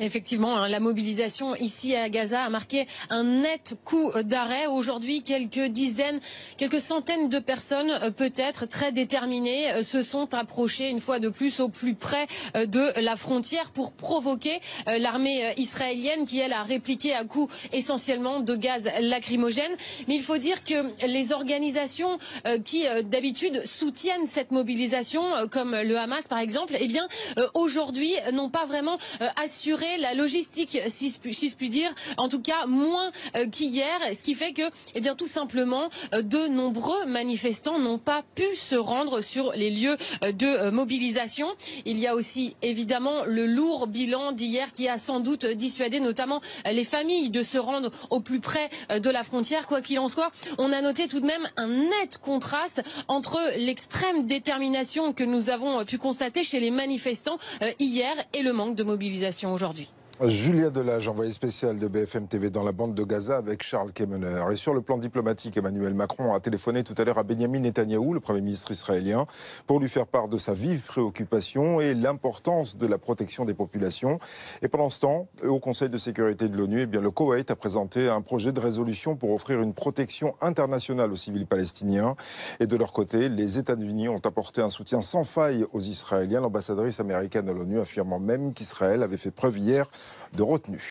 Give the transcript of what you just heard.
Effectivement, la mobilisation ici à Gaza a marqué un net coup d'arrêt. Aujourd'hui, quelques centaines de personnes, peut-être très déterminées, se sont approchées une fois de plus au plus près de la frontière pour provoquer l'armée israélienne qui, elle, a répliqué à coups essentiellement de gaz lacrymogène. Mais il faut dire que les organisations qui, d'habitude, soutiennent cette mobilisation, comme le Hamas par exemple, eh bien, aujourd'hui, n'ont pas vraiment assuré la logistique, si je puis dire, en tout cas moins qu'hier, ce qui fait que, eh bien, tout simplement, de nombreux manifestants n'ont pas pu se rendre sur les lieux de mobilisation. Il y a aussi évidemment le lourd bilan d'hier qui a sans doute dissuadé notamment les familles de se rendre au plus près de la frontière. Quoi qu'il en soit, on a noté tout de même un net contraste entre l'extrême détermination que nous avons pu constater chez les manifestants hier et le manque de mobilisation aujourd'hui. Julia Delage, envoyée spéciale de BFM TV dans la bande de Gaza avec Charles Kemener. Et sur le plan diplomatique, Emmanuel Macron a téléphoné tout à l'heure à Benyamin Netanyahou, le Premier ministre israélien, pour lui faire part de sa vive préoccupation et l'importance de la protection des populations. Et pendant ce temps, au Conseil de sécurité de l'ONU, le Koweït a présenté un projet de résolution pour offrir une protection internationale aux civils palestiniens. Et de leur côté, les États-Unis ont apporté un soutien sans faille aux Israéliens. L'ambassadrice américaine à l'ONU affirmant même qu'Israël avait fait preuve hier de retenue.